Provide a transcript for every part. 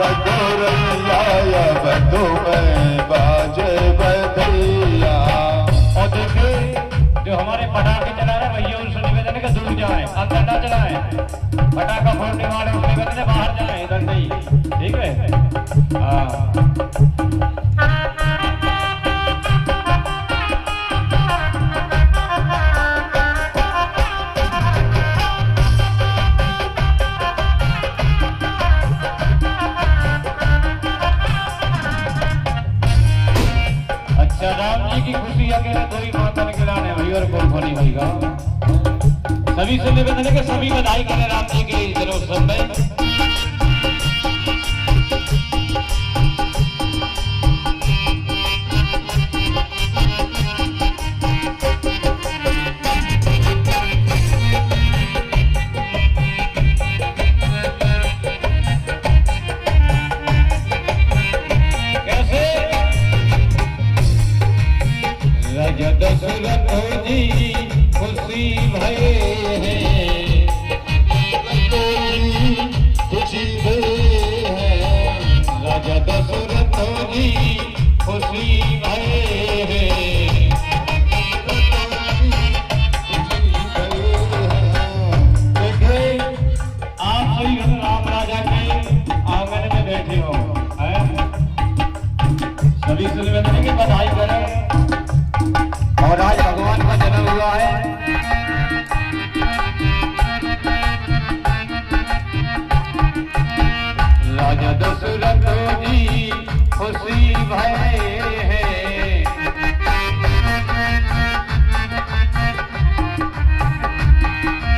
रघोरैया बधो में बाजे बधैया। और देखिए जो हमारे पटाखे चला रहे भैया उनसे निवेदन है कि दूर जाए, अंदर ना चलाएं। पटाखा फोड़ने वाले उनसे निवेदन है बाहर जाए, इधर नहीं, ठीक है। हाँ राम जी की खुशी अकेले थोड़ी माता ने खिलाने भाई और कौन खोनी होगा। सभी से निवेदन है कि सभी बधाई करें राम जी के जन्मोत्सव में। दशरथ जी खुशी भये हैं, खुशी भये हैं। राजा दशरथ जी खुशी भये हैं। देखिए आप सही राम राजा के आंगन में बैठे हो, सभी से निवेदन है कि बधाई करें। और आज भगवान का जन्म हुआ है। राजा दशरथ जी खुशी भये हैं।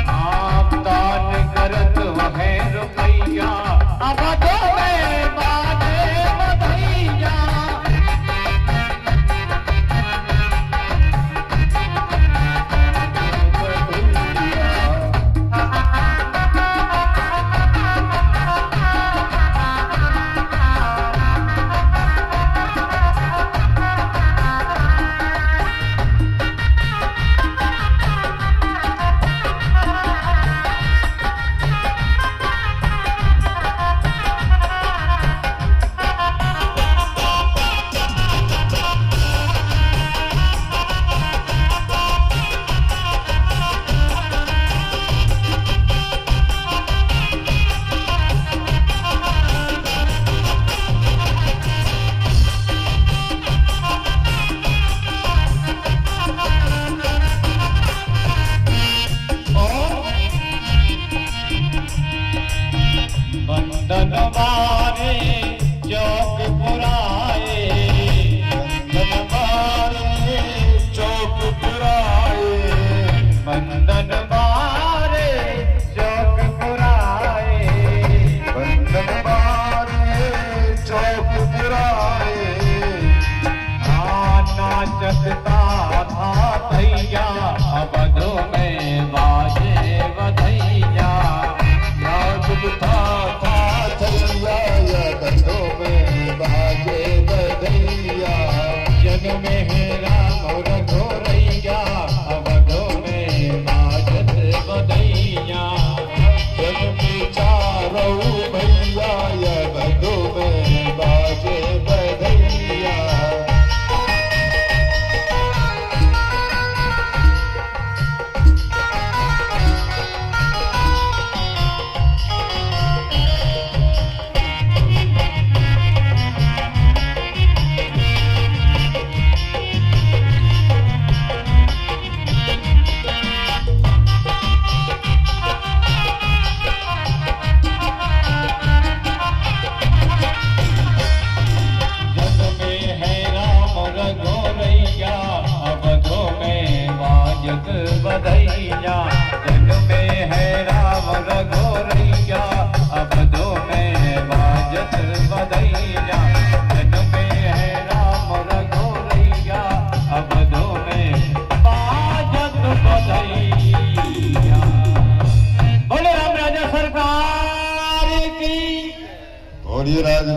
आप दान करत है रुपैया, अब दो में बाजे बधैया।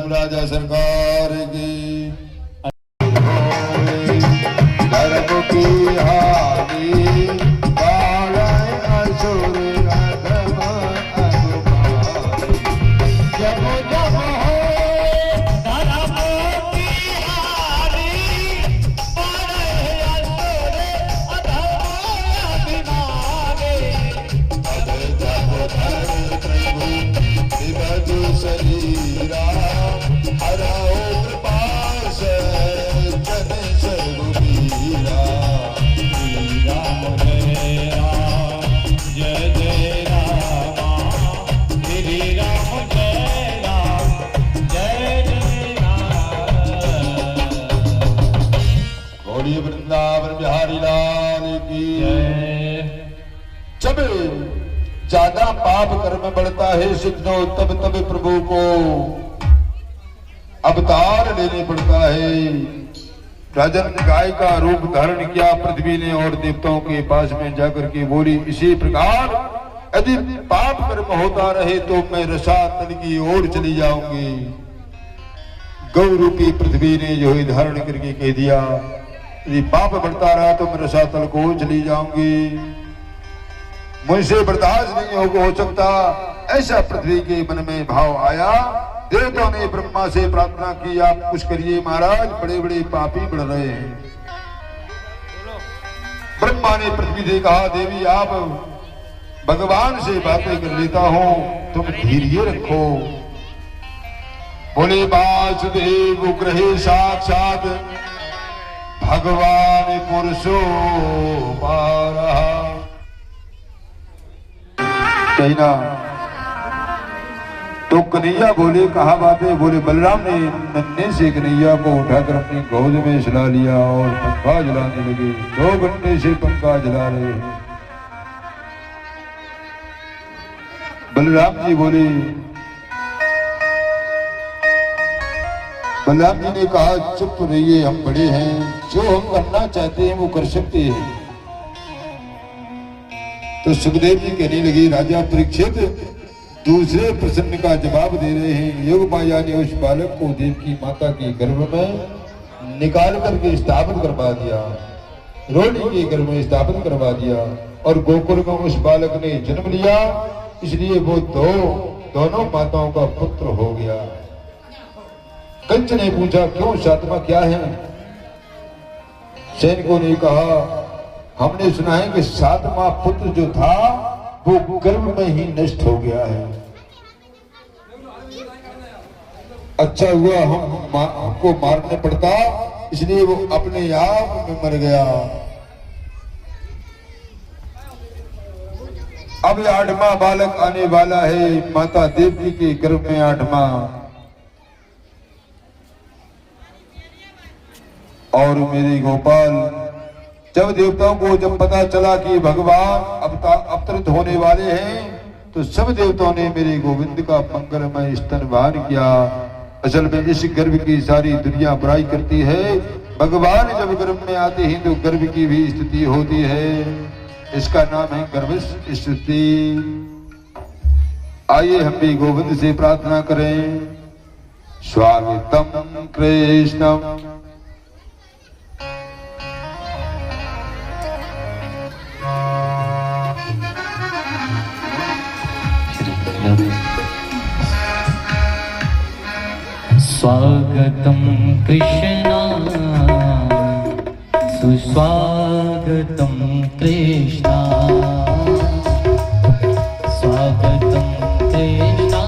राजा सरकार की। धर्म की हानि बाला असुर अधम अनुमान, जब जब हो पाप कर्म बढ़ता है सिद्धो, तब तब प्रभु को अवतार लेने पड़ता है। राजन गाय का रूप धारण किया पृथ्वी ने और देवताओं के पास में जाकर के बोली, इसी प्रकार यदि पाप कर्म होता रहे तो मैं रसातल की ओर चली जाऊंगी। गौ रूपी पृथ्वी ने जो है धारण करके कह दिया, यदि पाप बढ़ता रहा तो मैं रसातल को चली जाऊंगी, मुझसे बर्दाश्त नहीं हो सकता। ऐसा पृथ्वी के मन में भाव आया। देवताओं ने ब्रह्मा से प्रार्थना की, आप कुछ करिए महाराज, बड़े बड़े पापी बढ़ रहे हैं। ब्रह्मा ने पृथ्वी से कहा, देवी आप भगवान से बातें कर लेता हूं, तुम धैर्य रखो। बोले वासुदेव ग्रहे साक्षात भगवान पुरुषो पारा। कहना तो कन्हैया बोले, कहा बात है? बोले बलराम ने नन्हे से कन्हैया को उठाकर अपनी गोद में सुला लिया और पंखा जलाने लगे। 2 घंटे से पंखा जला रहे हैं। बलराम जी बोले, बलराम जी ने कहा चुप रहिए, हम बड़े हैं, जो हम करना चाहते हैं वो कर सकते हैं। तो सुखदेव जी कहने लगे, राजा परीक्षित दूसरे प्रश्न का जवाब दे रहे हैं। योग माया ने उस बालक को देव की माता के गर्भ में निकाल करके स्थापित करवा दिया, रोली के गर्भ में स्थापित करवा दिया और गोकुल में उस बालक ने जन्म लिया, इसलिए वो दोनों माताओं का पुत्र हो गया। कंच ने पूछा, क्यों सातवा क्या है? सैनिकों ने कहा, हमने सुना है कि 7वां पुत्र जो था वो गर्भ में ही नष्ट हो गया है। अच्छा हुआ हमको मारने पड़ता, इसलिए वो अपने आप में मर गया। अब 8वां बालक आने वाला है माता देवी के गर्भ में, 8वां। और मेरे गोपाल, जब देवताओं को जब पता चला कि भगवान अवतरित होने वाले हैं, तो सब देवताओं ने मेरे गोविंद का मंगलमय स्तनपान किया। असल में इस गर्भ की सारी दुनिया बुराई करती है। भगवान जब गर्भ में आते हैं तो गर्भ की भी स्थिति होती है। इसका नाम है गर्भ स्थिति। आइए हम भी गोविंद से प्रार्थना करें। स्वागतम कृष्णम स्वागतं कृष्णा सुस्वागतं कृष्णा स्वागतं कृष्णा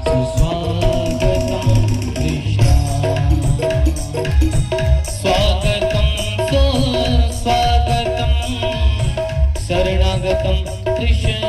सुस्वागतं कृष्णा स्वागतं सुस्वागतं शरणागतं कृष्णा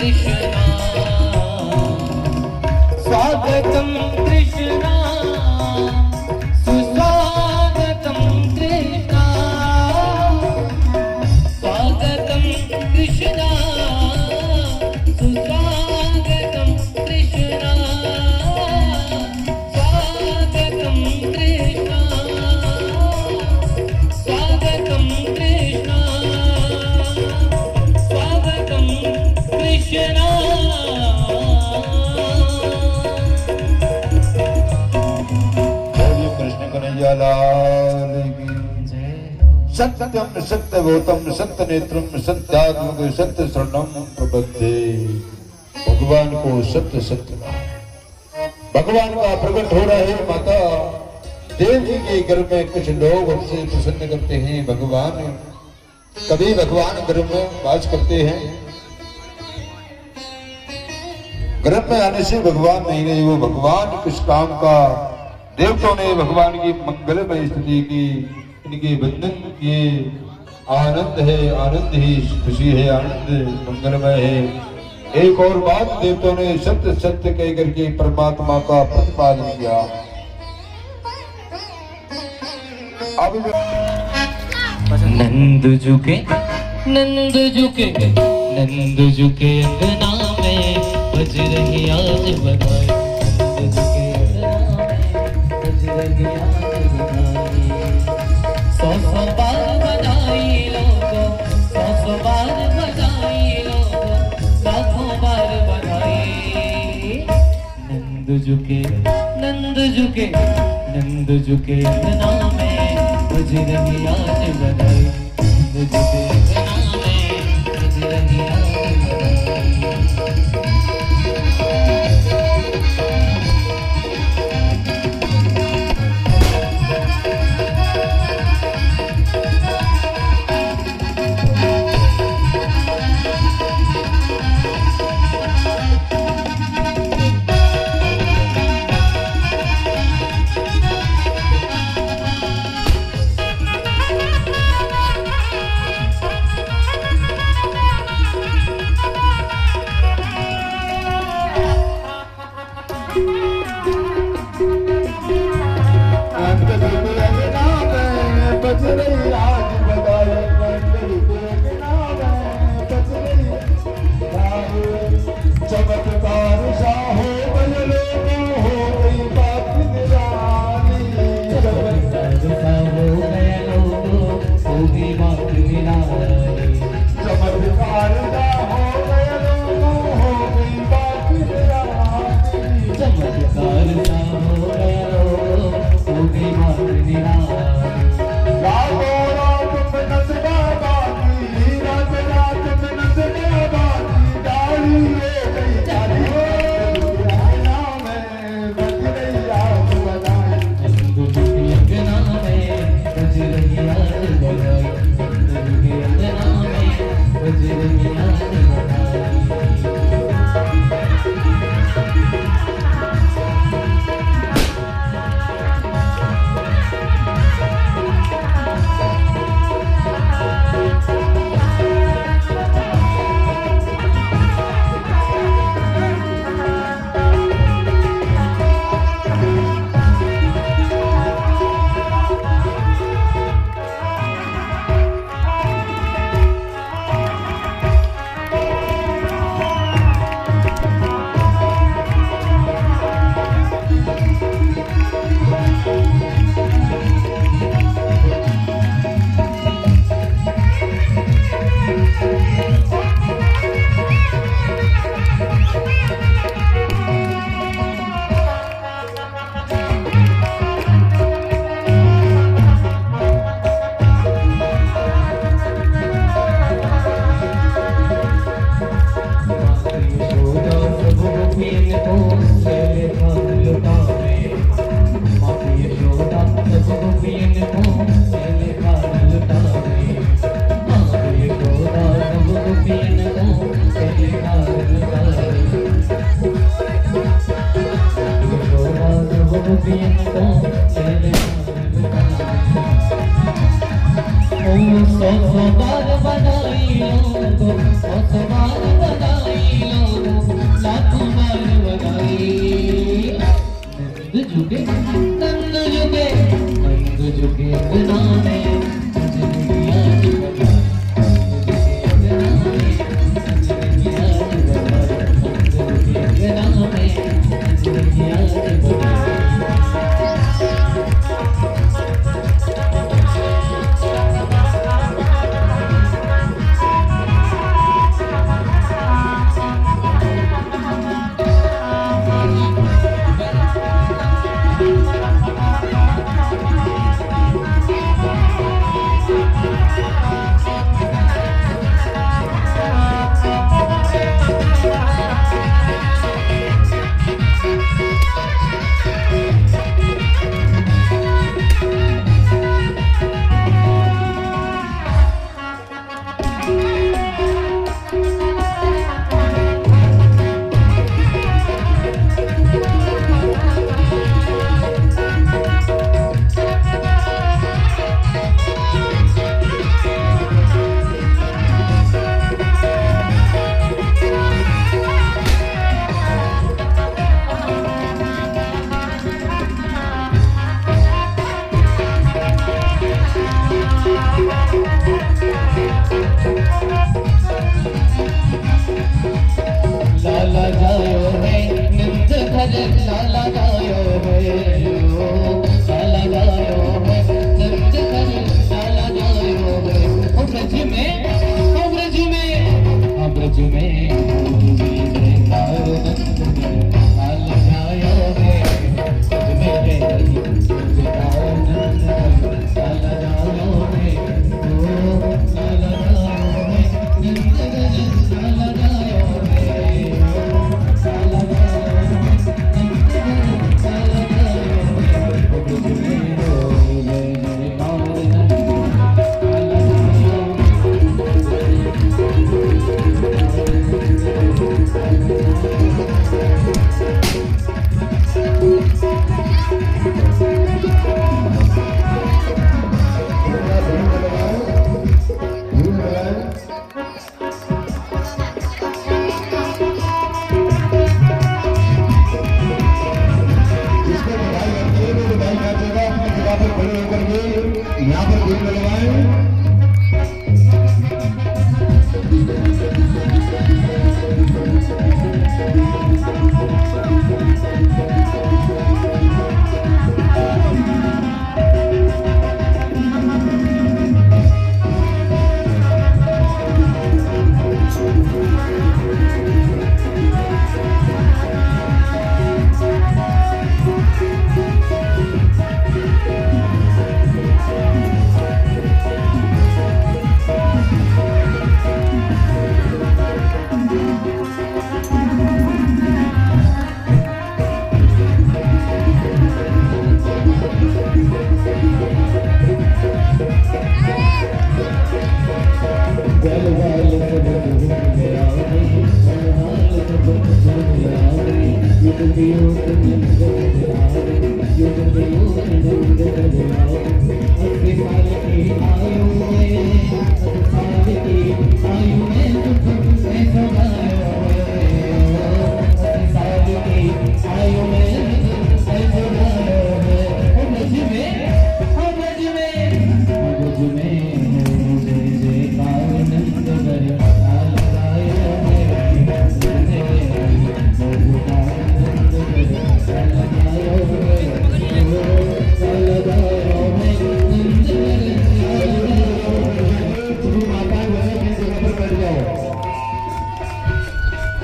कृष्णा स्वागतं कृष्णा सुस्वागतं कृष्णा स्वागतं कृष्णा सुस्वागतं कृष्णा स्वागतं कृष्णा स्वागतं कृष्णा स्वागतं कृष्णा बोलिए कृष्ण कन्हैया लाल की। सत्यम सत्यभूतम सत्य नेत्रम सत्यात्मक सत्य शरणम प्रबद्धे। भगवान को सत्य सत्य भगवान का प्रकट हो रहा है। माता देवी के गर्भ में कुछ लोग हमसे प्रसन्न करते हैं। भगवान कभी भगवान गर्भ में वास करते हैं। गर्भ में आने से भगवान नहीं वो भगवान किस काम का। देवताओं ने भगवान की मंगलमय स्तुति की, इनके वंदन किए। आनंद है, आनंद ही खुशी है, आनंद मंगलमय है। एक और बात देवताओं ने सत्य सत्य कह करके परमात्मा का प्रतिपादन किया। अब नंद झुके नंद झुके नंद झुके अंगना में बज रही आज बधाई। नंद झुके अंगना में बज रही आज बधाई। 100 बार बधाई लोगों 100 बार बधाई लोगों लाखों बार बधाई। नंद झुके नंद झुके नंद झुके अंगना में बज रही आज बधाई। नंद झुके अंगना में बज रही आज बधाई। चमत्कार सा हो बजले हो गई बात निराली। चमत्कार सा हो गया लोगों होगी बात निराली। चमत्कार सा हो गया हो गई बात निराली। चमत्कार सा हो गया लोगों होगी बात निराली। रातों रात में नचना बाकी, रात रात में नचना बाकी। डाली ले गई डाली अंगना में बज रही आज बधाई। नंद झुके अंगना में बज रही आज बधाई। नंद झुके अंगना में बज रही आज बधाई। सौ बार बधाई लो, 100 बार बधाई लो।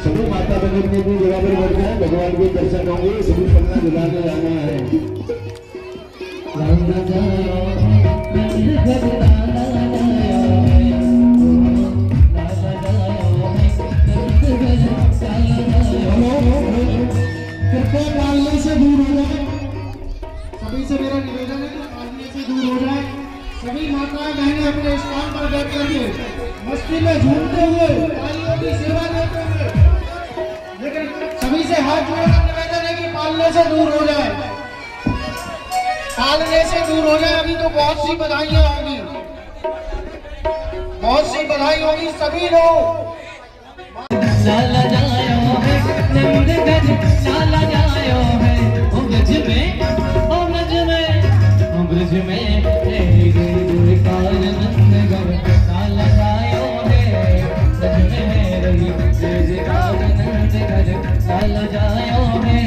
सभी माता बहन ने अपनी जगह पर बैठ जाए, भगवान के दर्शन होंगे, सभी पन्ना दिलाने जाना है। कृपया पालने से दूर हो जाए, सभी से मेरा निवेदन है कि पालने से दूर हो जाए। सभी माताएं बहनें अपने स्थान पर बैठ करके मस्ती में झूमते हुए तालियों की सेवा करते हुए, लेकिन सभी से हाथ जोड़कर निवेदन है कि पालने से दूर हो जाए, पालने से दूर हो जाए। अभी तो बहुत सी बधाइयां होंगी, बहुत सी बधाई होगी। सभी लोग लाला जायो है नंद गज, लाला जायो है ओ ब्रज में, ओ ब्रज में, ओ ब्रज में तेरी गुरु काल नंद गज, लाला जायो है ब्रज में रही तेज काल नंद गज, लाला जायो है।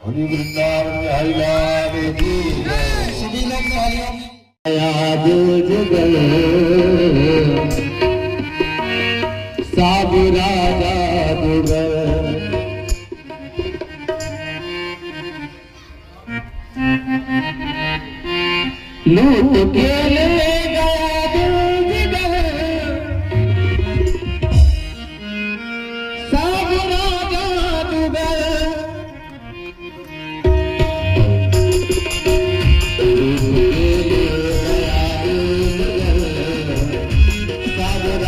वृंदावन बिहारी लाल की जय। सभी लोग तालियों याद जुगल साबु राजा जुगल लूट के ले गया दिल जुगल साबु राजा जुगल साबु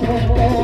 छोटो